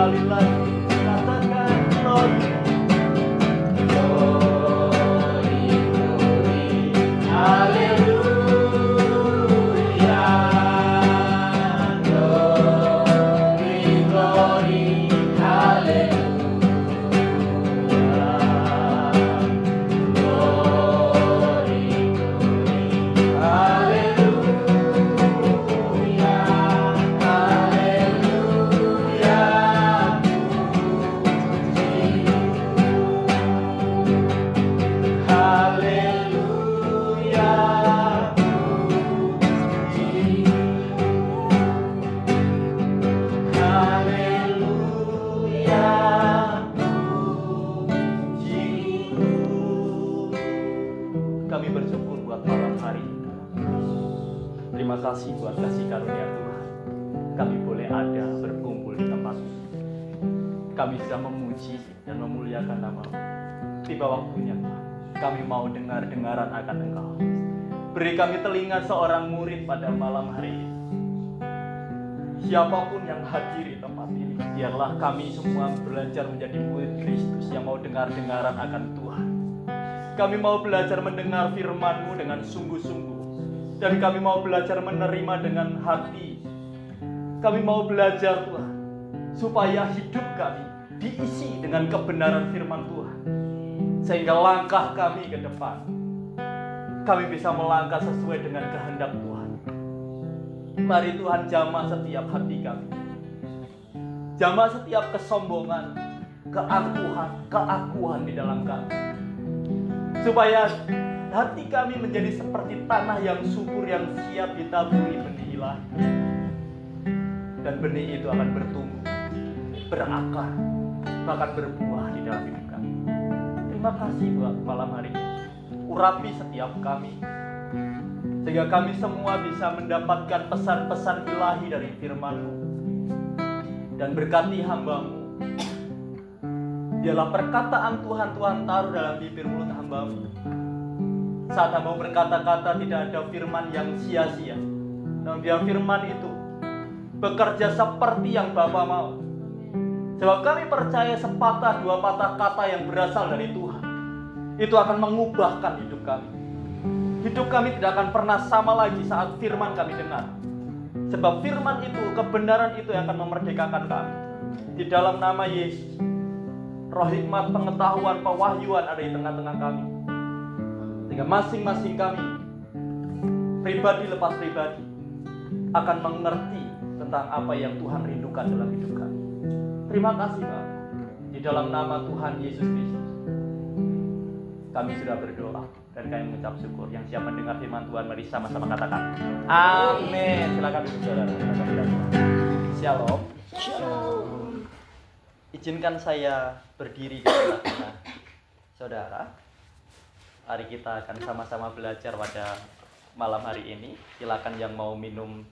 sekali lagi katakan glory. Kami bersyukur buat malam hari ini. Terima kasih buat kasih karunia Tuhan. Kami boleh ada berkumpul di tempat ini. Kami sudah memuji dan memuliakan nama-Mu. Tiba waktunya Tuhan, kami mau dengar-dengaran akan Engkau. Beri kami telinga seorang murid pada malam hari ini. Siapapun yang hadir di tempat ini, biarlah kami semua belajar menjadi murid Kristus yang mau dengar-dengaran akan Tuhan. Kami mau belajar mendengar firman-Mu dengan sungguh-sungguh. Dan kami mau belajar menerima dengan hati. Kami mau belajar Tuhan, supaya hidup kami diisi dengan kebenaran firman Tuhan. Sehingga langkah kami ke depan, kami bisa melangkah sesuai dengan kehendak Tuhan. Mari Tuhan jamah setiap hati kami. Jamah setiap kesombongan, keakuan di dalam kami. Supaya hati kami menjadi seperti tanah yang subur yang siap ditaburi benih ilahi. Dan benih itu akan bertumbuh, berakar, bahkan berbuah di dalam hidup kami. Terima kasih buat malam hari ini. Urapi setiap kami, sehingga kami semua bisa mendapatkan pesan-pesan ilahi dari firman-Mu. Dan berkati hamba-Mu. Biarlah perkataan Tuhan taruh dalam bibir mulut hamba-Mu. Saat hamba berkata-kata tidak ada firman yang sia-sia. Namun biar firman itu bekerja seperti yang Bapa mau. Sebab kami percaya sepatah dua patah kata yang berasal dari Tuhan, itu akan mengubahkan hidup kami. Hidup kami tidak akan pernah sama lagi saat firman kami dengar. Sebab firman itu, kebenaran itu yang akan memerdekakan kami. Di dalam nama Yesus, roh hikmat, pengetahuan, pewahyuan ada di tengah-tengah kami. Sehingga masing-masing kami, pribadi lepas pribadi, akan mengerti tentang apa yang Tuhan rindukan dalam hidup kami. Terima kasih Bapak. Di dalam nama Tuhan Yesus Kristus, kami sudah berdoa dan kami mengucap syukur. Yang siap mendengar firman Tuhan, mari sama-sama katakan amin. Silakan duduk saudara. Shalom. Shalom. Izinkan saya berdiri di tengah-tengah saudara. Mari kita akan sama-sama belajar pada malam hari ini. Silakan yang mau minum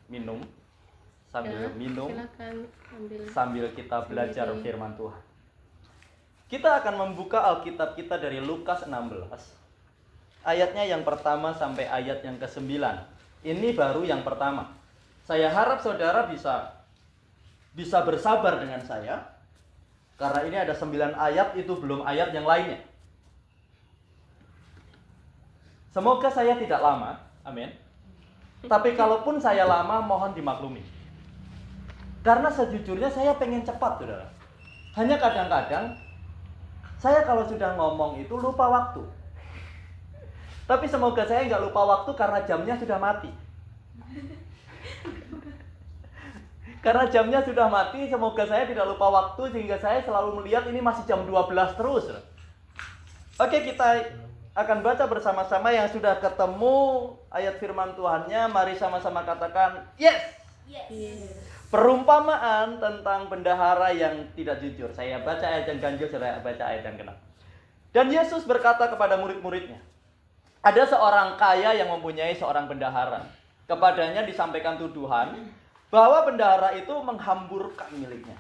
sambil minum, sambil kita belajar firman Tuhan. Kita akan membuka Alkitab kita dari Lukas 16. Ayatnya yang pertama sampai ayat yang ke-9. Ini baru yang pertama. Saya harap saudara bisa bersabar dengan saya. Karena ini ada 9 ayat, itu belum ayat yang lainnya. Semoga saya tidak lama, amin. Tapi kalaupun saya lama, mohon dimaklumi. Karena sejujurnya saya pengen cepat, saudara. Hanya kadang-kadang, saya kalau sudah ngomong itu lupa waktu. Tapi semoga saya nggak lupa waktu karena jamnya sudah mati. Karena jamnya sudah mati, semoga saya tidak lupa waktu sehingga saya selalu melihat ini masih jam 12 terus. Oke, kita akan baca bersama-sama yang sudah ketemu ayat firman Tuhannya. Mari sama-sama katakan yes. Yes. Perumpamaan tentang bendahara yang tidak jujur. Saya baca ayat yang ganjil, saya baca ayat yang genap. Dan Yesus berkata kepada murid-muridnya, ada seorang kaya yang mempunyai seorang bendahara. Kepadanya disampaikan tuduhan bahwa bendahara itu menghamburkan miliknya.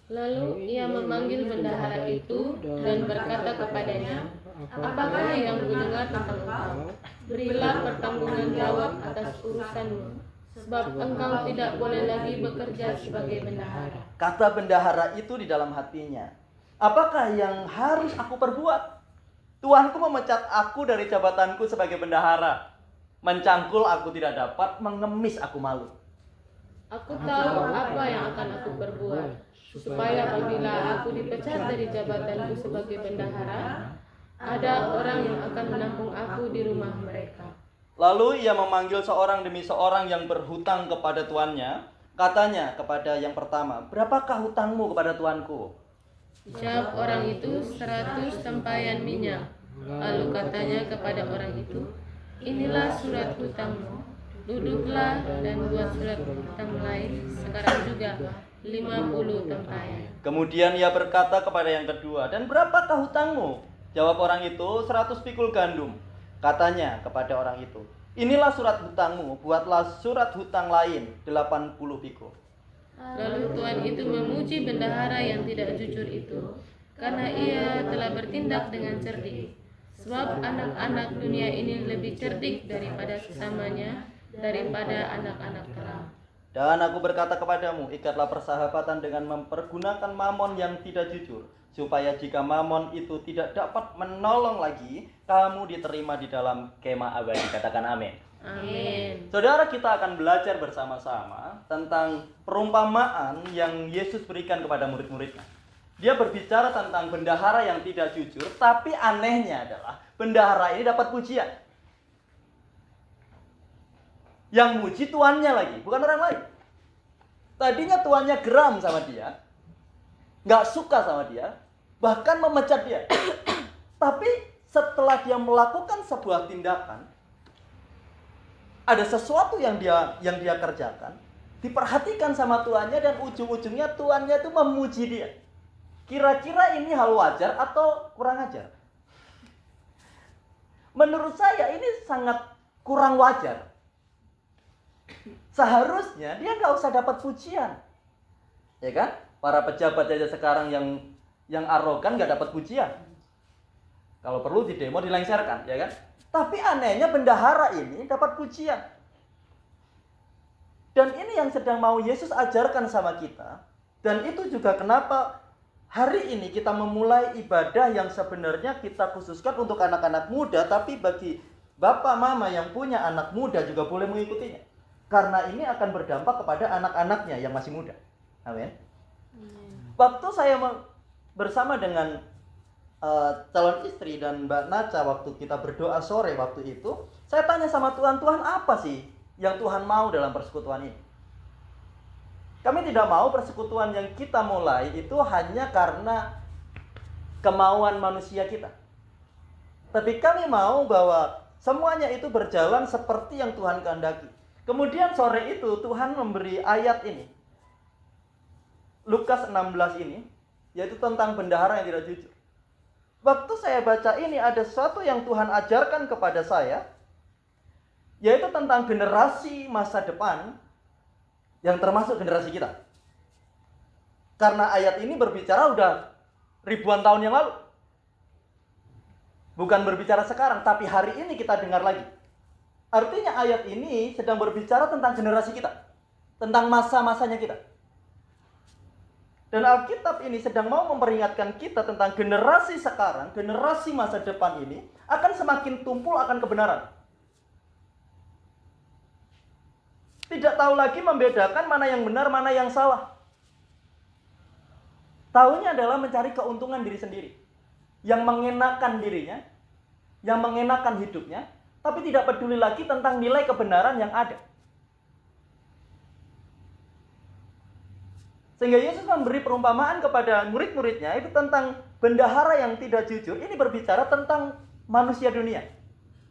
Lalu ia memanggil bendahara itu dan berkata kepadanya, apakah yang kudengar tentang engkau? Berilah pertanggungan jawab atas urusanmu. sebab engkau tidak boleh lagi bekerja sebagai bendahara. Kata bendahara itu di dalam hatinya, apakah yang harus aku perbuat? Tuanku memecat aku dari jabatanku sebagai bendahara. Mencangkul aku tidak dapat, mengemis aku malu. Aku tahu apa yang akan aku perbuat, supaya apabila aku dipecat dari jabatanku sebagai bendahara, ada orang yang akan menampung aku di rumah mereka. Lalu ia memanggil seorang demi seorang yang berhutang kepada tuannya. Katanya kepada yang pertama, berapakah hutangmu kepada tuanku? Jawab orang itu, 100 tempayan minyak. Lalu katanya kepada orang itu, inilah surat hutangmu. Duduklah dan buat surat hutang lain, sekarang juga 50 tempayan. Kemudian ia berkata kepada yang kedua, dan berapakah hutangmu? Jawab orang itu, 100 pikul gandum. Katanya kepada orang itu, inilah surat hutangmu, buatlah surat hutang lain, 80 pikul. Lalu Tuhan itu memuji bendahara yang tidak jujur itu, karena ia telah bertindak dengan cerdik. Sebab anak-anak dunia ini lebih cerdik daripada sesamanya, daripada anak-anak terang. Dan aku berkata kepadamu, ikatlah persahabatan dengan mempergunakan mamon yang tidak jujur, supaya jika mamon itu tidak dapat menolong lagi, kamu diterima di dalam kemah abadi. Katakan amin. Amin. Saudara, kita akan belajar bersama-sama tentang perumpamaan yang Yesus berikan kepada murid-muridnya. Dia berbicara tentang bendahara yang tidak jujur, tapi anehnya adalah bendahara ini dapat pujian. Yang muji tuannya lagi, bukan orang lain. Tadinya tuannya geram sama dia, nggak suka sama dia, bahkan memecat dia. Tapi setelah dia melakukan sebuah tindakan, ada sesuatu yang dia kerjakan, diperhatikan sama tuannya, dan ujung-ujungnya tuannya itu memuji dia. Kira-kira ini hal wajar atau kurang ajar? Menurut saya ini sangat kurang wajar. Seharusnya dia nggak usah dapat pujian, ya kan? Para pejabat aja sekarang yang arogan nggak dapat pujian. Kalau perlu di demo dilengsarkan, ya kan? Tapi anehnya bendahara ini dapat pujian. Dan ini yang sedang mau Yesus ajarkan sama kita. Dan itu juga kenapa hari ini kita memulai ibadah yang sebenarnya kita khususkan untuk anak-anak muda, tapi bagi bapak mama yang punya anak muda juga boleh mengikutinya. Karena ini akan berdampak kepada anak-anaknya yang masih muda. Amin. Waktu saya bersama dengan calon istri dan Mbak Naca waktu kita berdoa sore waktu itu, saya tanya sama Tuhan, Tuhan apa sih yang Tuhan mau dalam persekutuan ini? Kami tidak mau persekutuan yang kita mulai itu hanya karena kemauan manusia kita. Tapi kami mau bahwa semuanya itu berjalan seperti yang Tuhan kehendaki. Kemudian sore itu Tuhan memberi ayat ini. Lukas 16 ini, yaitu tentang bendahara yang tidak jujur. Waktu saya baca ini ada sesuatu yang Tuhan ajarkan kepada saya, yaitu tentang generasi masa depan yang termasuk generasi kita. Karena ayat ini berbicara udah ribuan tahun yang lalu. Bukan berbicara sekarang, tapi hari ini kita dengar lagi. Artinya ayat ini sedang berbicara tentang generasi kita, tentang masa-masanya kita. Dan Alkitab ini sedang mau memperingatkan kita tentang generasi sekarang, generasi masa depan ini akan semakin tumpul akan kebenaran. Tidak tahu lagi membedakan mana yang benar, mana yang salah. Taunya adalah mencari keuntungan diri sendiri, yang mengenakan dirinya, yang mengenakan hidupnya, tapi tidak peduli lagi tentang nilai kebenaran yang ada. Sehingga Yesus memberi perumpamaan kepada murid-muridnya itu tentang bendahara yang tidak jujur. Ini berbicara tentang manusia dunia.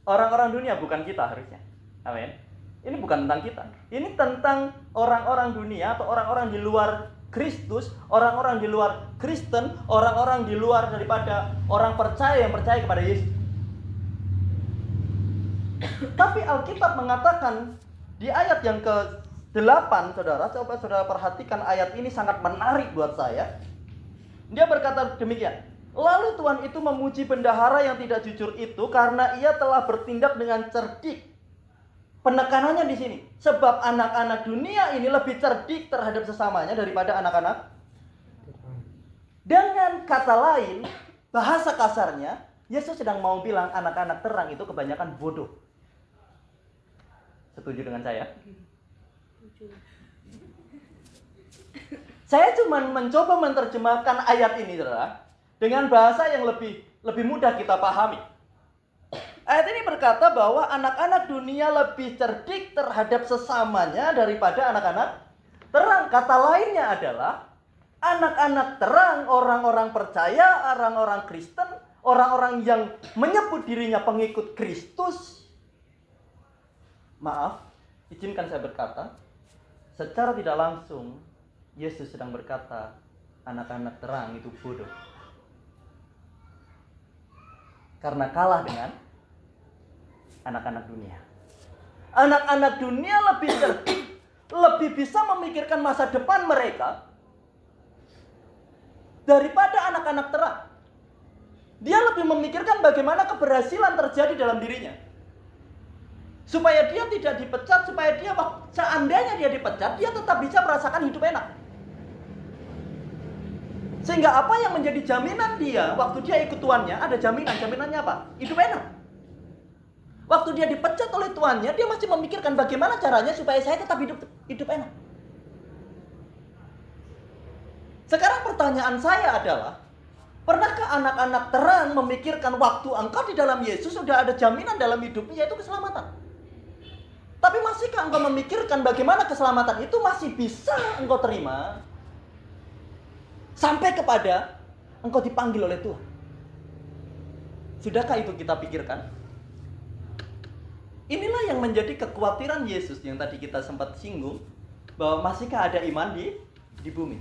Orang-orang dunia, bukan kita harusnya. Amin. Ini bukan tentang kita. Ini tentang orang-orang dunia atau orang-orang di luar Kristus, orang-orang di luar Kristen, orang-orang di luar daripada orang percaya yang percaya kepada Yesus. Tapi Alkitab mengatakan di ayat yang ke-8, saudara, coba saudara perhatikan ayat ini sangat menarik buat saya. Dia berkata demikian, lalu Tuhan itu memuji bendahara yang tidak jujur itu karena ia telah bertindak dengan cerdik. Penekanannya di sini. Sebab anak-anak dunia ini lebih cerdik terhadap sesamanya daripada anak-anak. Dengan kata lain, bahasa kasarnya, Yesus sedang mau bilang anak-anak terang itu kebanyakan bodoh. Setuju dengan saya? Saya cuma mencoba menerjemahkan ayat ini, saudara, dengan bahasa yang lebih mudah kita pahami. Ayat ini berkata bahwa anak-anak dunia lebih cerdik terhadap sesamanya daripada anak-anak terang. Kata lainnya adalah anak-anak terang, orang-orang percaya, orang-orang Kristen, orang-orang yang menyebut dirinya pengikut Kristus. Maaf, izinkan saya berkata, secara tidak langsung Yesus sedang berkata anak-anak terang itu bodoh. Karena kalah dengan anak-anak dunia. Anak-anak dunia lebih cerdik, lebih bisa memikirkan masa depan mereka daripada anak-anak terang. Dia lebih memikirkan bagaimana keberhasilan terjadi dalam dirinya. Supaya dia tidak dipecat, supaya dia seandainya dia dipecat, dia tetap bisa merasakan hidup enak. Sehingga apa yang menjadi jaminan dia waktu dia ikut tuannya, ada jaminannya apa? Hidup enak. Waktu dia dipecat oleh tuannya, dia masih memikirkan bagaimana caranya supaya saya tetap hidup enak. Sekarang pertanyaan saya adalah, pernahkah anak-anak terang memikirkan waktu engkau di dalam Yesus sudah ada jaminan dalam hidupnya, yaitu keselamatan? Tapi masihkah engkau memikirkan bagaimana keselamatan itu masih bisa engkau terima sampai kepada engkau dipanggil oleh Tuhan? Sudahkah itu kita pikirkan? Inilah yang menjadi kekhawatiran Yesus yang tadi kita sempat singgung, bahwa masihkah ada iman di bumi.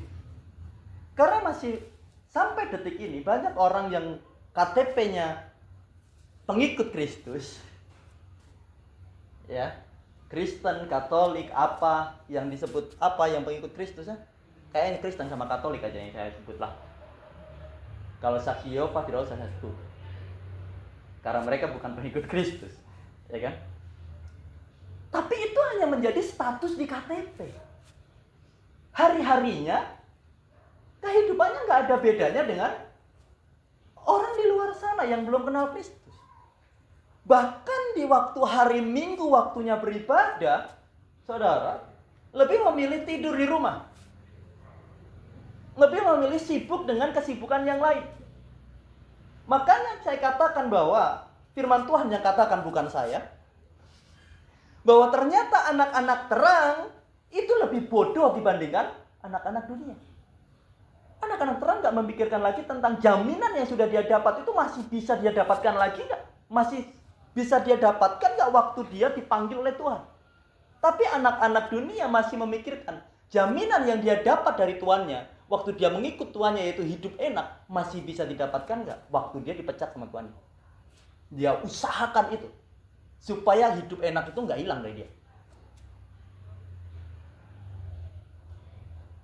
Karena masih sampai detik ini banyak orang yang KTP-nya pengikut Kristus, ya, Kristen, Katolik, apa yang disebut apa yang pengikut Kristus ya? Kayaknya Kristen sama Katolik aja yang saya sebutlah. Kalau saksi Yehova tidak usah saya sebut, karena mereka bukan pengikut Kristus, ya kan? Tapi itu hanya menjadi status di KTP. Hari-harinya kehidupannya nggak ada bedanya dengan orang di luar sana yang belum kenal Kristus. Bahkan di waktu hari Minggu waktunya beribadah, saudara, lebih memilih tidur di rumah. Lebih memilih sibuk dengan kesibukan yang lain. Makanya saya katakan bahwa firman Tuhan yang katakan bukan saya, bahwa ternyata anak-anak terang itu lebih bodoh dibandingkan anak-anak dunia. Anak-anak terang gak memikirkan lagi tentang jaminan yang sudah dia dapat itu masih bisa dia dapatkan lagi gak? Masih bisa dia dapatkan gak waktu dia dipanggil oleh Tuhan? Tapi anak-anak dunia masih memikirkan jaminan yang dia dapat dari tuannya waktu dia mengikut tuannya, yaitu hidup enak, masih bisa didapatkan gak waktu dia dipecat sama tuannya. Dia usahakan itu supaya hidup enak itu nggak hilang dari dia.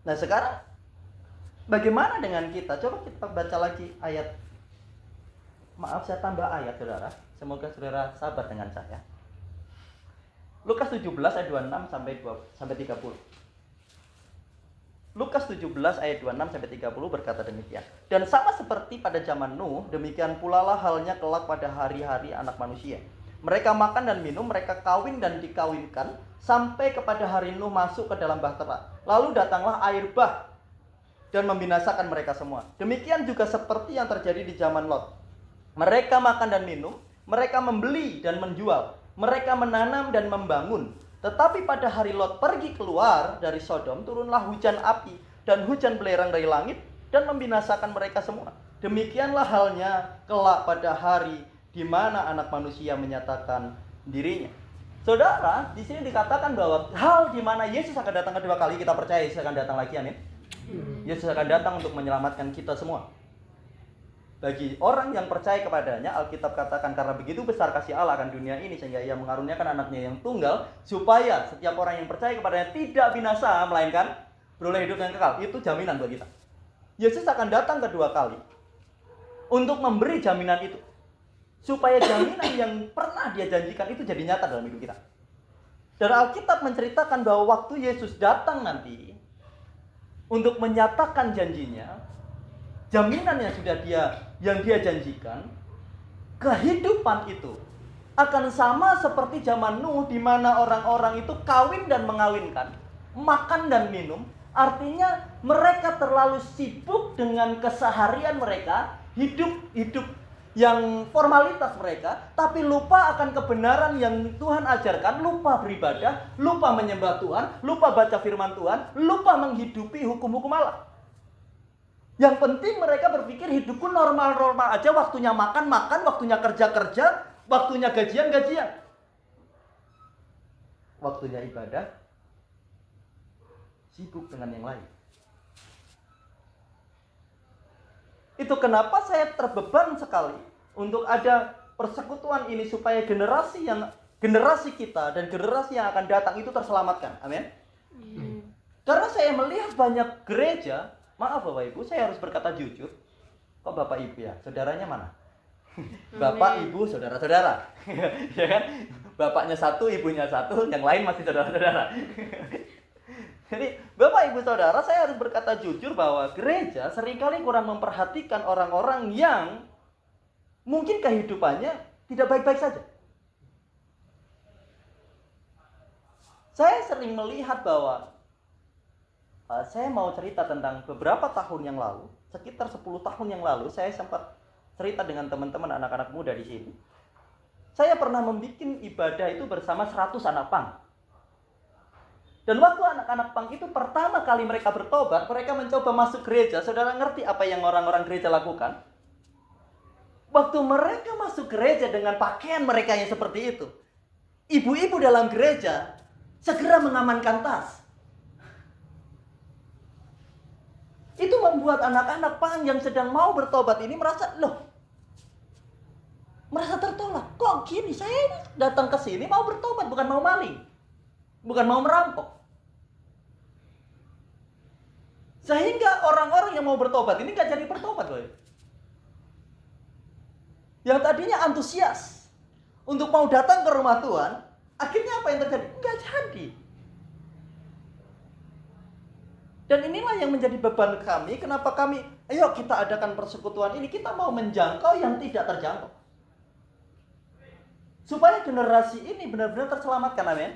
Nah sekarang bagaimana dengan kita? Coba kita baca lagi ayat. Maaf saya tambah ayat, saudara. Semoga saudara sabar dengan saya. Lukas 17 ayat 26 sampai 30. Lukas 17 ayat 26 sampai 30 berkata demikian. Dan sama seperti pada zaman Nuh, demikian pula lah halnya kelak pada hari-hari anak manusia. Mereka makan dan minum, mereka kawin dan dikawinkan, sampai kepada hari Nuh masuk ke dalam bahtera. Lalu datanglah air bah dan membinasakan mereka semua. Demikian juga seperti yang terjadi di zaman Lot. Mereka makan dan minum, mereka membeli dan menjual, mereka menanam dan membangun. Tetapi pada hari Lot pergi keluar dari Sodom, turunlah hujan api dan hujan belerang dari langit dan membinasakan mereka semua. Demikianlah halnya kelak pada hari di mana anak manusia menyatakan dirinya. Saudara, di sini dikatakan bahwa hal di mana Yesus akan datang kedua kali, kita percaya Yesus akan datang lagi, amin. Yesus akan datang untuk menyelamatkan kita semua. Bagi orang yang percaya kepadanya, Alkitab katakan karena begitu besar kasih Allah akan dunia ini sehingga ia mengaruniakan anaknya yang tunggal, supaya setiap orang yang percaya kepadanya tidak binasa, melainkan beroleh hidup yang kekal. Itu jaminan buat kita. Yesus akan datang kedua kali untuk memberi jaminan itu, supaya jaminan yang pernah dia janjikan itu jadi nyata dalam hidup kita. Dan Alkitab menceritakan bahwa waktu Yesus datang nanti untuk menyatakan janjinya, jaminan yang dia janjikan, kehidupan itu akan sama seperti zaman Nuh, di mana orang-orang itu kawin dan mengawinkan, makan dan minum. Artinya mereka terlalu sibuk dengan keseharian mereka, hidup yang formalitas mereka, tapi lupa akan kebenaran yang Tuhan ajarkan, lupa beribadah, lupa menyembah Tuhan, lupa baca firman Tuhan, lupa menghidupi hukum-hukum Allah. Yang penting mereka berpikir hidupku normal-normal aja, waktunya makan, waktunya kerja, waktunya gajian. Waktunya ibadah, sibuk dengan yang lain. Itu kenapa saya terbeban sekali untuk ada persekutuan ini, supaya generasi kita dan generasi yang akan datang itu terselamatkan. Amin. Karena saya melihat banyak gereja, maaf Bapak Ibu, saya harus berkata jujur. Kok Bapak Ibu ya? Saudaranya mana? Bapak, Ibu, saudara-saudara. Ya kan? Bapaknya satu, ibunya satu, yang lain masih saudara-saudara. Jadi Bapak Ibu Saudara, saya harus berkata jujur bahwa gereja seringkali kurang memperhatikan orang-orang yang mungkin kehidupannya tidak baik-baik saja. Saya sering melihat bahwa saya mau cerita tentang beberapa tahun yang lalu, sekitar 10 tahun yang lalu, saya sempat cerita dengan teman-teman anak-anak muda di sini. Saya pernah membuat ibadah itu bersama 100 anak pang. Dan waktu anak-anak pang itu pertama kali mereka bertobat, mereka mencoba masuk gereja. Saudara ngerti apa yang orang-orang gereja lakukan? Waktu mereka masuk gereja dengan pakaian mereka yang seperti itu, ibu-ibu dalam gereja segera mengamankan tas. Itu membuat anak-anak pang yang sedang mau bertobat ini merasa tertolak. Kok gini? Saya ini datang ke sini mau bertobat, bukan mau maling, bukan mau merampok. Sehingga orang-orang yang mau bertobat ini gak jadi bertobat loh. Yang tadinya antusias untuk mau datang ke rumah Tuhan, akhirnya apa yang terjadi? Gak jadi. Dan inilah yang menjadi beban kami. Kenapa kami, ayo kita adakan persekutuan ini, kita mau menjangkau yang tidak terjangkau, supaya generasi ini benar-benar terselamatkan. Amin.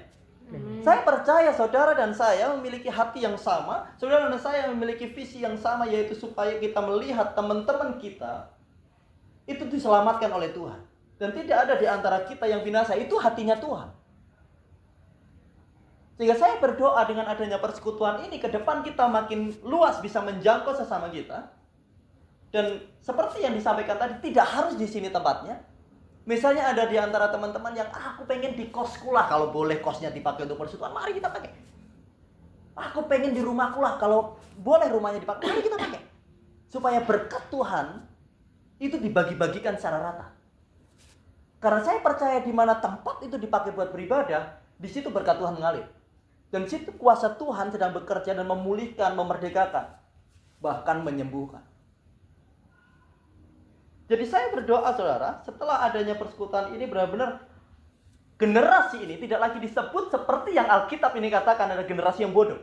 Saya percaya saudara dan saya memiliki hati yang sama, saudara dan saya memiliki visi yang sama, yaitu supaya kita melihat teman-teman kita itu diselamatkan oleh Tuhan. Dan tidak ada di antara kita yang binasa, itu hatinya Tuhan. Sehingga saya berdoa dengan adanya persekutuan ini, ke depan kita makin luas bisa menjangkau sesama kita. Dan seperti yang disampaikan tadi, tidak harus di sini tempatnya. Misalnya ada di antara teman-teman yang aku pengen di kosku lah, kalau boleh kosnya dipakai untuk persekutuan, mari kita pakai. Aku pengen di rumahku lah, kalau boleh rumahnya dipakai, mari kita pakai. Supaya berkat Tuhan itu dibagi-bagikan secara rata. Karena saya percaya di mana tempat itu dipakai buat beribadah, di situ berkat Tuhan mengalir. Dan di situ kuasa Tuhan sedang bekerja dan memulihkan, memerdekakan, bahkan menyembuhkan. Jadi saya berdoa saudara, setelah adanya persekutuan ini benar-benar generasi ini tidak lagi disebut seperti yang Alkitab ini katakan, ada generasi yang bodoh.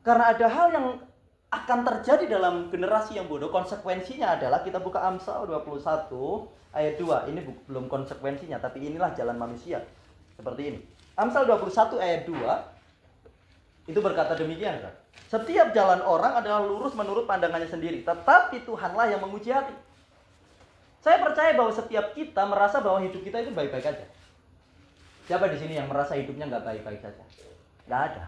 Karena ada hal yang akan terjadi dalam generasi yang bodoh. Konsekuensinya adalah, kita buka Amsal 21 ayat 2. Ini belum konsekuensinya, tapi inilah jalan manusia. Seperti ini. Amsal 21 ayat 2 itu berkata demikian kan. Setiap jalan orang adalah lurus menurut pandangannya sendiri, tetapi Tuhanlah yang menguji hati. Saya percaya bahwa setiap kita merasa bahwa hidup kita itu baik-baik aja. Siapa di sini yang merasa hidupnya nggak baik-baik saja? Nggak ada.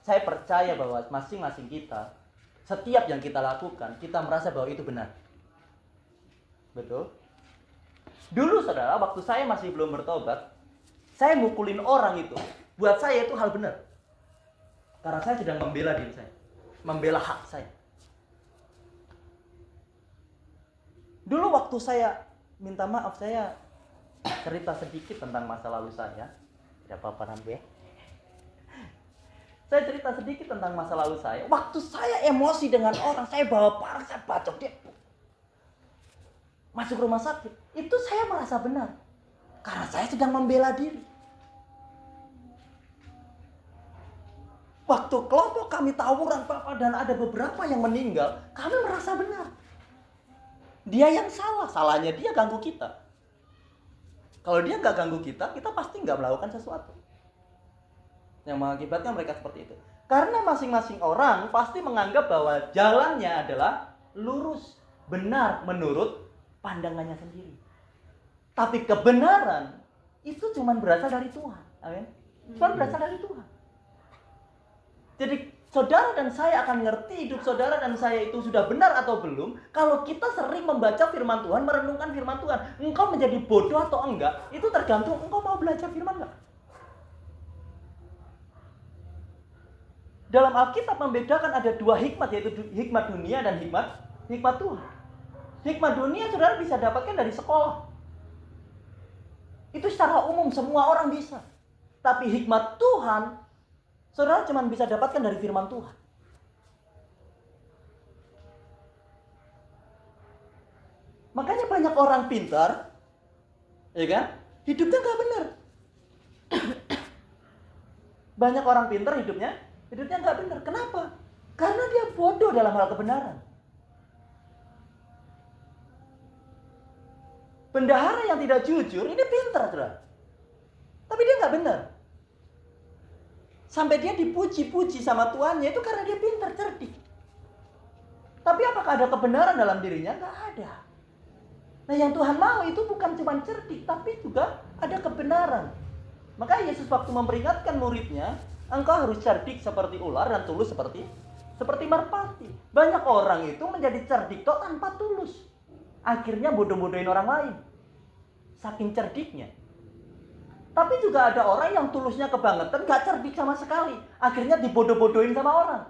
Saya percaya bahwa masing-masing kita, setiap yang kita lakukan, kita merasa bahwa itu benar. Betul? Dulu saudara, waktu saya masih belum bertobat, saya mukulin orang itu, buat saya itu hal benar. Karena saya sedang membela diri saya, membela hak saya. Dulu waktu saya minta maaf, saya cerita sedikit tentang masa lalu saya. Tidak apa-apa Rambe. Saya cerita sedikit tentang masa lalu saya. Waktu saya emosi dengan orang, saya bawa parang, saya bacok dia. Masuk rumah sakit, itu saya merasa benar. Karena saya sedang membela diri. Waktu kelompok kami tawuran Bapak dan ada beberapa yang meninggal, kami merasa benar. Dia yang salah, salahnya dia ganggu kita. Kalau dia nggak ganggu kita, kita pasti nggak melakukan sesuatu yang mengakibatkan mereka seperti itu. Karena masing-masing orang pasti menganggap bahwa jalannya adalah lurus, benar menurut pandangannya sendiri. Tapi kebenaran itu cuma berasal dari Tuhan. Amin. Cuma berasal dari Tuhan. Jadi saudara dan saya akan ngerti hidup saudara dan saya itu sudah benar atau belum kalau kita sering membaca firman Tuhan, merenungkan firman Tuhan. Engkau menjadi bodoh atau enggak, itu tergantung engkau mau belajar firman enggak. Dalam Alkitab membedakan ada dua hikmat, yaitu hikmat dunia dan hikmat Tuhan. Hikmat dunia saudara bisa dapatkan dari sekolah. Itu secara umum semua orang bisa. Tapi hikmat Tuhan saudara cuma bisa dapatkan dari firman Tuhan. Makanya banyak orang pintar, ya kan? Hidupnya nggak benar. Banyak orang pintar hidupnya nggak benar. Kenapa? Karena dia bodoh dalam hal kebenaran. Bendahara yang tidak jujur ini pintar, saudara. Tapi dia nggak benar. Sampai dia dipuji-puji sama tuannya itu karena dia pintar, cerdik. Tapi apakah ada kebenaran dalam dirinya? Nggak ada. Nah yang Tuhan mau itu bukan cuma cerdik, tapi juga ada kebenaran. Maka Yesus waktu memperingatkan muridnya, engkau harus cerdik seperti ular dan tulus seperti merpati. Banyak orang itu menjadi cerdik kok tanpa tulus. Akhirnya bodoh-bodohin orang lain. Saking cerdiknya. Tapi juga ada orang yang tulusnya kebangetan, gak cerdik sama sekali. Akhirnya dibodoh-bodohin sama orang.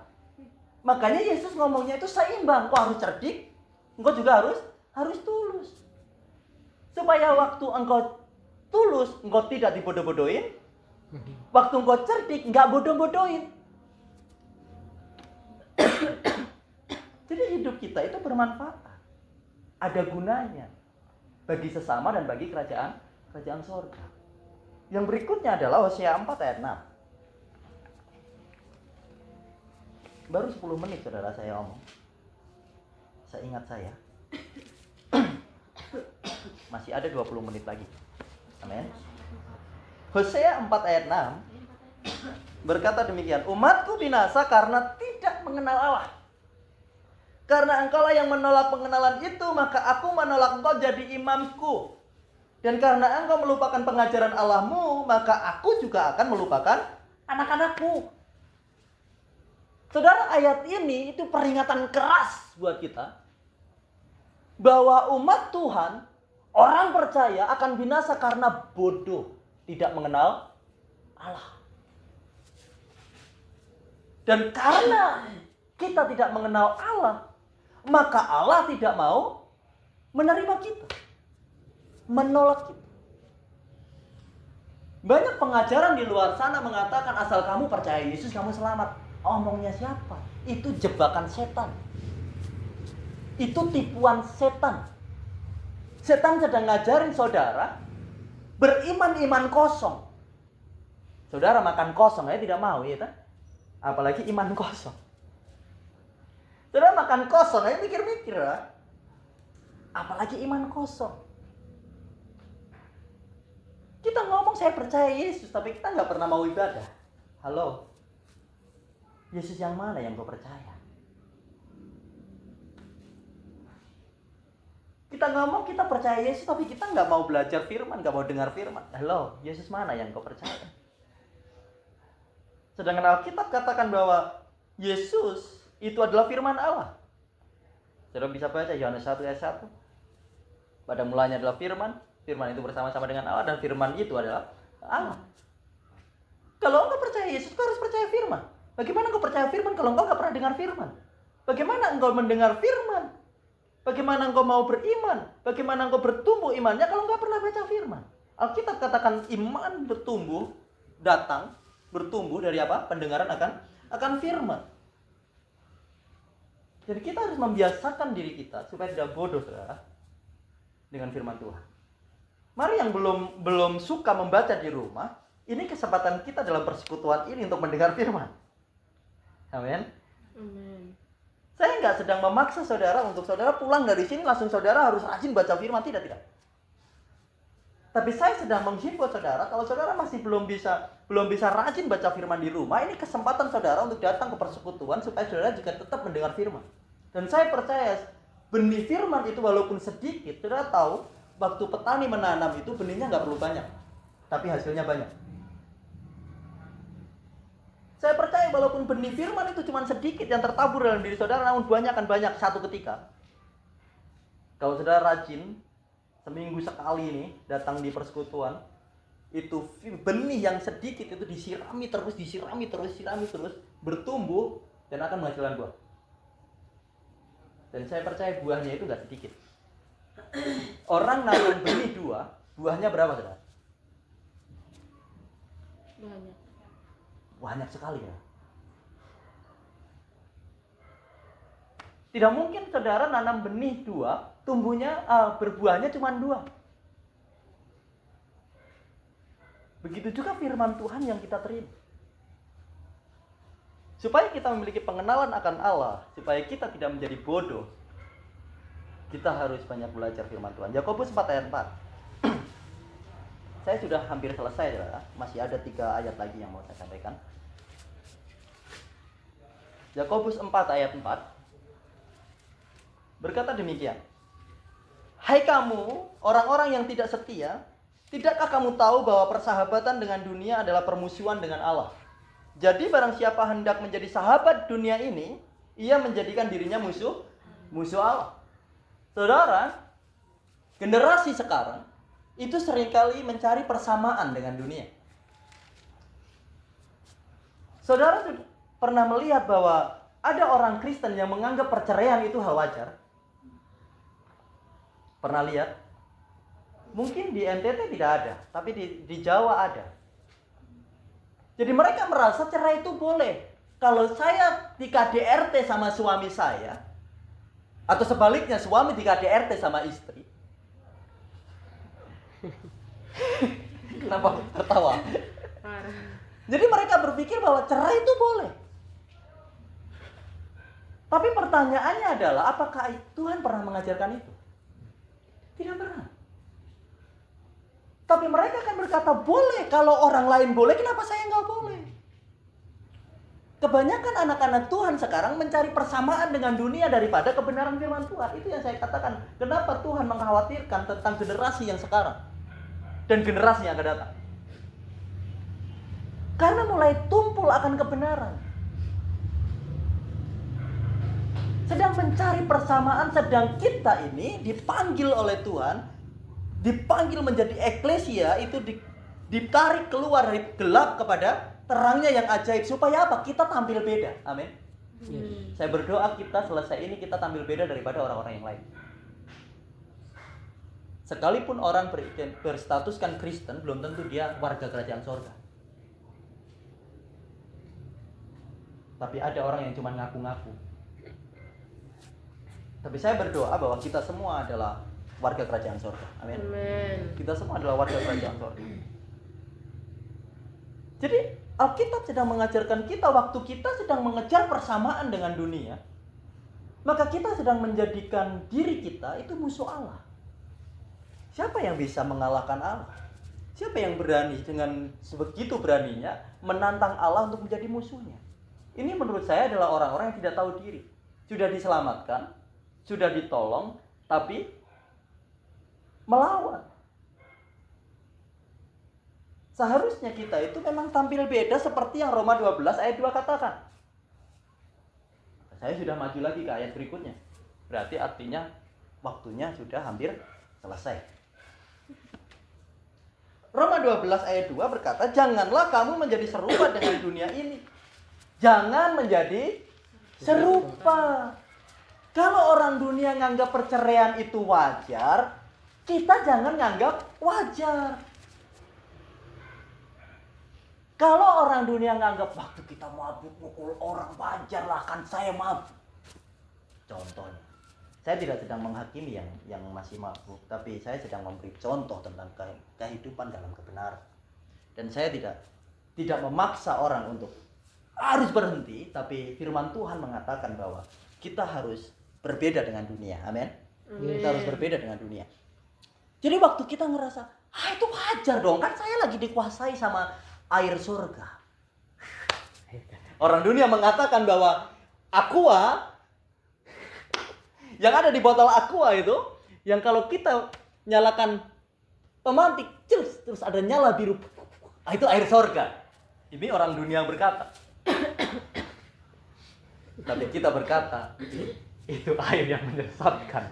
Makanya Yesus ngomongnya itu seimbang. Kau harus cerdik, engkau juga harus tulus. Supaya waktu engkau tulus, engkau tidak dibodoh-bodohin. Waktu engkau cerdik, gak bodoh-bodohin. Jadi hidup kita itu bermanfaat. Ada gunanya. Bagi sesama dan bagi kerajaan sorga. Yang berikutnya adalah Hosea 4 ayat 6. Baru 10 menit saudara saya omong. Seingat saya. Masih ada 20 menit lagi. Amin. Hosea 4 ayat 6 berkata demikian. Umatku binasa karena tidak mengenal Allah. Karena engkaulah yang menolak pengenalan itu, maka aku menolak engkau jadi imamku. Dan karena engkau melupakan pengajaran Allahmu, maka aku juga akan melupakan anak-anakmu. Saudara, ayat ini itu peringatan keras buat kita. Bahwa umat Tuhan, orang percaya akan binasa karena bodoh. Tidak mengenal Allah. Dan karena kita tidak mengenal Allah, maka Allah tidak mau menerima kita. Menolak kita. Banyak pengajaran di luar sana mengatakan asal kamu percaya Yesus kamu selamat. Omongnya siapa? Itu jebakan setan. Itu tipuan setan. Setan sedang ngajarin saudara beriman kosong. Saudara makan kosong ya tidak mau ya kan? Apalagi iman kosong. Saudara makan kosong aja mikir-mikir ya. Apalagi iman kosong. Kita ngomong saya percaya Yesus, tapi kita nggak pernah mau ibadah. Halo, Yesus yang mana yang kau percaya? Kita ngomong kita percaya Yesus, tapi kita nggak mau belajar firman, nggak mau dengar firman. Halo, Yesus mana yang kau percaya? Sedangkan Alkitab katakan bahwa Yesus itu adalah firman Allah. Saudara bisa baca Yohanes 1 ayat 1. Pada mulanya adalah firman. Firman itu bersama-sama dengan Allah dan firman itu adalah Allah. Kalau engkau percaya Yesus, engkau harus percaya firman. Bagaimana engkau percaya firman kalau engkau nggak pernah dengar firman? Bagaimana engkau mendengar firman? Bagaimana engkau mau beriman? Bagaimana engkau bertumbuh imannya kalau nggak pernah baca firman? Alkitab katakan iman bertumbuh dari apa? Pendengaran akan firman. Jadi kita harus membiasakan diri kita supaya tidak bodoh, saudara, dengan firman Tuhan. Mari yang belum suka membaca di rumah, ini kesempatan kita dalam persekutuan ini untuk mendengar firman. Amin. Amin. Saya nggak sedang memaksa saudara untuk saudara pulang dari sini langsung saudara harus rajin baca firman, tidak. Tapi saya sedang menghimbau saudara, kalau saudara masih belum bisa rajin baca firman di rumah, ini kesempatan saudara untuk datang ke persekutuan supaya saudara juga tetap mendengar firman. Dan saya percaya benih firman itu walaupun sedikit, saudara tahu waktu petani menanam itu benihnya nggak perlu banyak, tapi hasilnya banyak. Saya percaya walaupun benih firman itu cuma sedikit yang tertabur dalam diri saudara, namun buahnya akan banyak satu ketika. Kalau saudara rajin, seminggu sekali nih datang di persekutuan, itu benih yang sedikit itu disirami terus, bertumbuh dan akan menghasilkan buah. Dan saya percaya buahnya itu nggak sedikit. Orang nanam benih 2, buahnya berapa saudara? Banyak. Banyak sekali ya. Tidak mungkin saudara nanam benih 2, berbuahnya cuma 2. Begitu juga firman Tuhan yang kita terima. Supaya kita memiliki pengenalan akan Allah, supaya kita tidak menjadi bodoh, kita harus banyak belajar firman Tuhan. Yakobus 4 ayat 4. Saya sudah hampir selesai, saudara. Masih ada 3 ayat lagi yang mau saya sampaikan. Yakobus 4 ayat 4 berkata demikian. Hai kamu, orang-orang yang tidak setia, tidakkah kamu tahu bahwa persahabatan dengan dunia adalah permusuhan dengan Allah? Jadi barang siapa hendak menjadi sahabat dunia ini, ia menjadikan dirinya musuh Allah. Saudara, generasi sekarang itu seringkali mencari persamaan dengan dunia. Saudara pernah melihat bahwa ada orang Kristen yang menganggap perceraian itu hal wajar? Pernah lihat? Mungkin di NTT tidak ada, tapi di Jawa ada. Jadi mereka merasa cerai itu boleh. Kalau saya di KDRT sama suami saya, atau sebaliknya suami di KDRT sama istri. Kenapa tertawa? Jadi mereka berpikir bahwa cerai itu boleh. Tapi pertanyaannya adalah, apakah Tuhan pernah mengajarkan itu? Tidak pernah. Tapi mereka akan berkata, boleh. Kalau orang lain boleh, kenapa saya nggak boleh? Kebanyakan anak-anak Tuhan sekarang mencari persamaan dengan dunia daripada kebenaran firman Tuhan. Itu yang saya katakan, kenapa Tuhan mengkhawatirkan tentang generasi yang sekarang dan generasi yang akan datang. Karena mulai tumpul akan kebenaran. Sedang mencari persamaan, sedang kita ini dipanggil oleh Tuhan, dipanggil menjadi eklesia, itu ditarik keluar dari gelap kepada terangnya yang ajaib. Supaya apa? Kita tampil beda. Amin. Saya berdoa kita selesai ini kita tampil beda daripada orang-orang yang lain. Sekalipun orang berstatuskan Kristen, belum tentu dia warga kerajaan sorga. Tapi ada orang yang cuma ngaku-ngaku. Tapi saya berdoa bahwa kita semua adalah warga kerajaan sorga. Amin. Kita semua adalah warga kerajaan sorga. Jadi Alkitab sedang mengajarkan kita, waktu kita sedang mengejar persamaan dengan dunia, maka kita sedang menjadikan diri kita itu musuh Allah. Siapa yang bisa mengalahkan Allah? Siapa yang berani dengan sebegitu beraninya menantang Allah untuk menjadi musuhnya? Ini menurut saya adalah orang-orang yang tidak tahu diri. Sudah diselamatkan, sudah ditolong, tapi melawan. Seharusnya kita itu memang tampil beda seperti yang Roma 12 ayat 2 katakan. Saya sudah maju lagi ke ayat berikutnya. Berarti artinya waktunya sudah hampir selesai. Roma 12 ayat 2 berkata, janganlah kamu menjadi serupa dengan dunia ini. Jangan menjadi serupa. Kalau orang dunia nganggap perceraian itu wajar, kita jangan nganggap wajar. Kalau orang dunia nganggap waktu kita mabuk pukul orang wajar lah, kan saya mabuk. Contohnya, Saya tidak sedang menghakimi yang masih mabuk, tapi saya sedang memberi contoh tentang kehidupan dalam kebenaran. Dan saya tidak memaksa orang untuk harus berhenti, tapi firman Tuhan mengatakan bahwa kita harus berbeda dengan dunia. Amin. Kita harus berbeda dengan dunia. Jadi waktu kita ngerasa, itu wajar dong, kan saya lagi dikuasai sama air surga. Orang dunia mengatakan bahwa aqua yang ada di botol aqua itu, yang kalau kita nyalakan pemantik, terus ada nyala biru, itu air surga. Ini orang dunia berkata. Tapi kita berkata, itu air yang menyesatkan.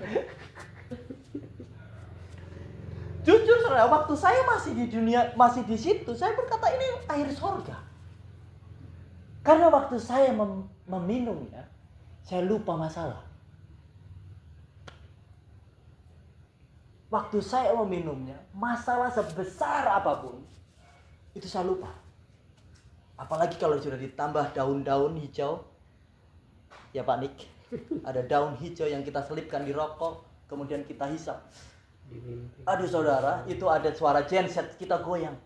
Jujur saudara, waktu saya masih di dunia, masih di situ, saya berkata ini air surga. Karena waktu saya meminumnya, saya lupa masalah. Waktu saya meminumnya, masalah sebesar apapun, itu saya lupa. Apalagi kalau sudah ditambah daun-daun hijau. Ya Pak Nik, ada daun hijau yang kita selipkan di rokok, kemudian kita hisap. Aduh saudara, itu ada suara genset, kita goyang.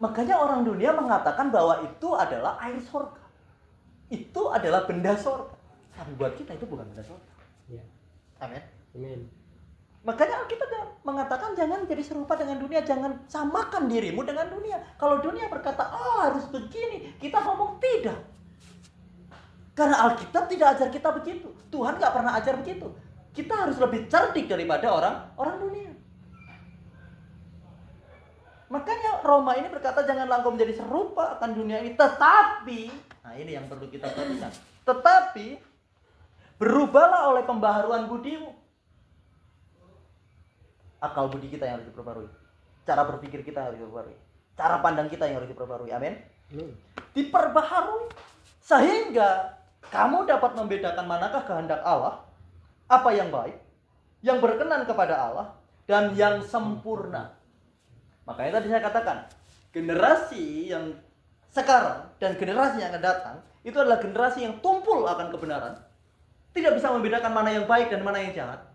Makanya orang dunia mengatakan bahwa itu adalah air surga. Itu adalah benda surga. Tapi buat kita itu bukan benda surga. Ya. Amin. Amin. Makanya Alkitab mengatakan jangan jadi serupa dengan dunia, jangan samakan dirimu dengan dunia. Kalau dunia berkata, harus begini, kita ngomong tidak. Karena Alkitab tidak ajar kita begitu. Tuhan gak pernah ajar begitu. Kita harus lebih cerdik daripada orang dunia. Makanya Roma ini berkata janganlah engkau menjadi serupa akan dunia ini. Tetapi, nah ini yang perlu kita perhatikan. Tetapi, berubahlah oleh pembaharuan budimu. Akal budi kita yang harus diperbarui. Cara berpikir kita yang harus diperbarui. Cara pandang kita yang harus diperbarui. Amin. Diperbaharui. Sehingga kamu dapat membedakan manakah kehendak Allah, apa yang baik, yang berkenan kepada Allah, dan yang sempurna. Makanya tadi saya katakan, generasi yang sekarang dan generasi yang akan datang, itu adalah generasi yang tumpul akan kebenaran. Tidak bisa membedakan mana yang baik dan mana yang jahat.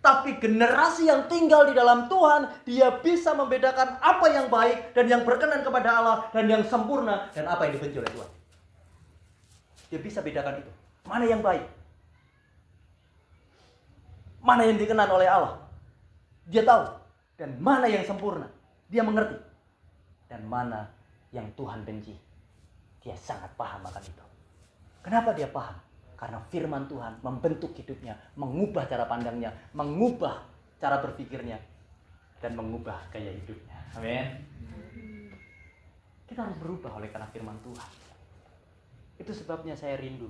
Tapi generasi yang tinggal di dalam Tuhan, dia bisa membedakan apa yang baik dan yang berkenan kepada Allah dan yang sempurna dan apa yang dibenci oleh Tuhan. Dia bisa bedakan itu. Mana yang baik? Mana yang dikenan oleh Allah? Dia tahu. Dan mana yang sempurna? Dia mengerti. Dan mana yang Tuhan benci? Dia sangat paham akan itu. Kenapa dia paham? Karena firman Tuhan membentuk hidupnya, mengubah cara pandangnya, mengubah cara berpikirnya, dan mengubah gaya hidupnya. Amin. Kita harus berubah oleh karena firman Tuhan. Itu sebabnya saya rindu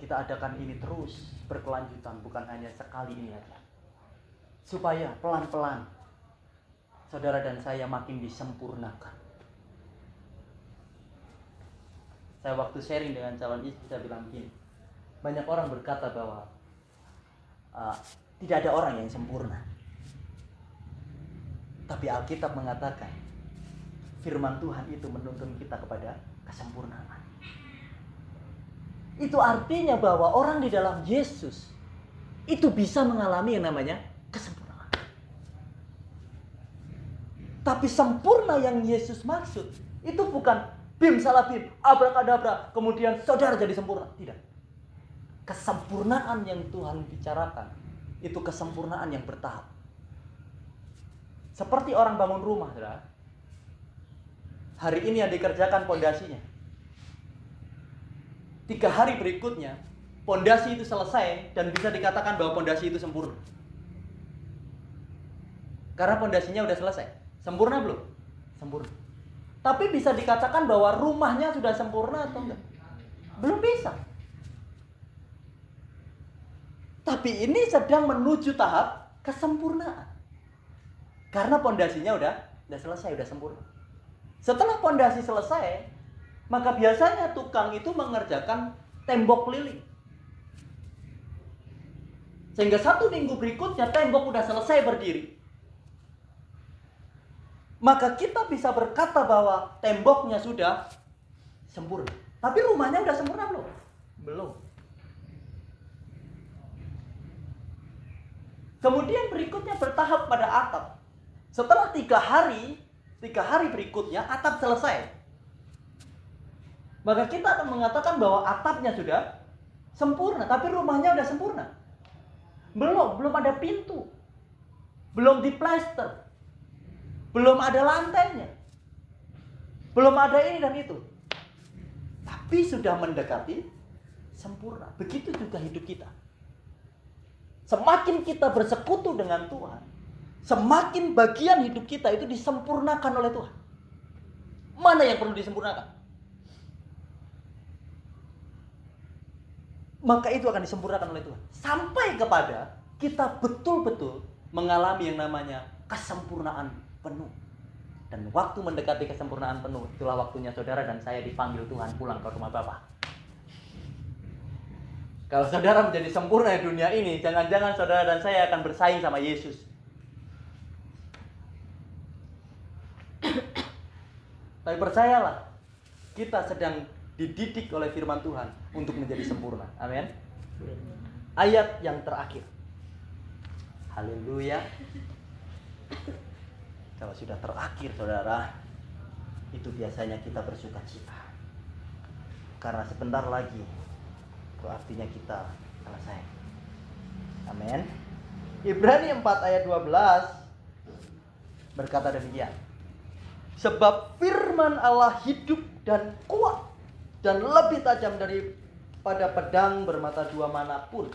kita adakan ini terus berkelanjutan, bukan hanya sekali ini aja. Supaya pelan-pelan saudara dan saya makin disempurnakan. Saya waktu sharing dengan calon istri, saya bilang gini, banyak orang berkata bahwa tidak ada orang yang sempurna. Tapi Alkitab mengatakan firman Tuhan itu menuntun kita kepada kesempurnaan. Itu artinya bahwa orang di dalam Yesus itu bisa mengalami yang namanya kesempurnaan. Tapi sempurna yang Yesus maksud itu bukan bim salah bim, abrakadabra, kemudian saudara jadi sempurna. Tidak. Kesempurnaan yang Tuhan bicarakan itu kesempurnaan yang bertahap. Seperti orang bangun rumah, saudara. Hari ini yang dikerjakan pondasinya. 3 hari berikutnya pondasi itu selesai dan bisa dikatakan bahwa pondasi itu sempurna. Karena pondasinya udah selesai. Sempurna belum? Sempurna. Tapi bisa dikatakan bahwa rumahnya sudah sempurna atau enggak? Belum bisa. Tapi ini sedang menuju tahap kesempurnaan. Karena pondasinya udah selesai, udah sempurna. Setelah pondasi selesai, maka biasanya tukang itu mengerjakan tembok keliling. Sehingga 1 minggu berikutnya tembok udah selesai berdiri. Maka kita bisa berkata bahwa temboknya sudah sempurna. Tapi rumahnya udah sempurna belum? Belum. Kemudian berikutnya bertahap pada atap. Setelah 3 hari berikutnya atap selesai. Maka kita akan mengatakan bahwa atapnya sudah sempurna, tapi rumahnya sudah sempurna. Belum ada pintu. Belum diplaster. Belum ada lantainya. Belum ada ini dan itu. Tapi sudah mendekati sempurna. Begitu juga hidup kita. Semakin kita bersekutu dengan Tuhan, semakin bagian hidup kita itu disempurnakan oleh Tuhan. Mana yang perlu disempurnakan? Maka itu akan disempurnakan oleh Tuhan. Sampai kepada kita betul-betul mengalami yang namanya kesempurnaan penuh. Dan waktu mendekati kesempurnaan penuh, itulah waktunya saudara dan saya dipanggil Tuhan pulang ke rumah Bapa. Kalau saudara menjadi sempurna di dunia ini, jangan-jangan saudara dan saya akan bersaing sama Yesus. Tapi percayalah, kita sedang dididik oleh firman Tuhan untuk menjadi sempurna. Amin. Ayat yang terakhir. Haleluya. Kalau sudah terakhir saudara, itu biasanya kita bersuka cita. Karena sebentar lagi itu artinya kita selesai. Amin. Ibrani 4 ayat 12 berkata demikian. Sebab firman Allah hidup dan kuat dan lebih tajam daripada pedang bermata 2 manapun.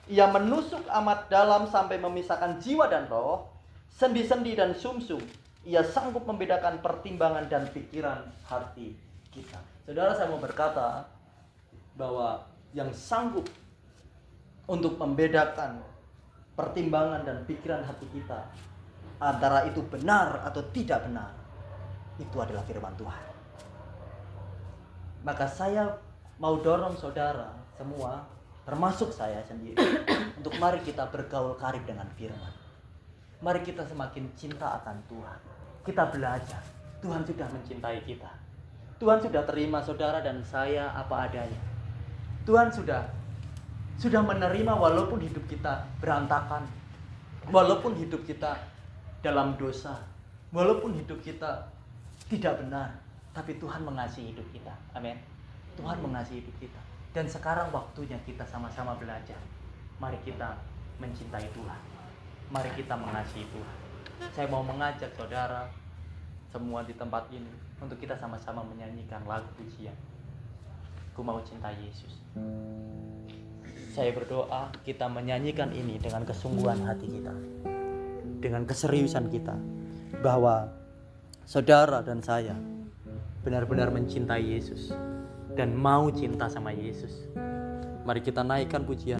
Ia menusuk amat dalam sampai memisahkan jiwa dan roh, sendi-sendi dan sumsum. Ia sanggup membedakan pertimbangan dan pikiran hati kita. Saudara, saya mau berkata bahwa yang sanggup untuk membedakan pertimbangan dan pikiran hati kita antara itu benar atau tidak benar, itu adalah firman Tuhan. Maka saya mau dorong saudara semua, termasuk saya sendiri, untuk mari kita bergaul karib dengan firman. Mari kita semakin cinta akan Tuhan. Kita belajar. Tuhan sudah mencintai kita. Tuhan sudah terima saudara dan saya apa adanya. Tuhan sudah menerima walaupun hidup kita berantakan. Walaupun hidup kita dalam dosa. Walaupun hidup kita tidak benar. Tapi Tuhan mengasihi hidup kita. Amin. Tuhan mengasihi hidup kita. Dan sekarang waktunya kita sama-sama belajar. Mari kita mencintai Tuhan. Mari kita mengasihi Tuhan. Saya mau mengajak saudara semua di tempat ini untuk kita sama-sama menyanyikan lagu pujian. Ku mau cinta Yesus. Saya berdoa kita menyanyikan ini dengan kesungguhan hati kita, dengan keseriusan kita, bahwa saudara dan saya benar-benar mencintai Yesus dan mau cinta sama Yesus. Mari kita naikkan pujian.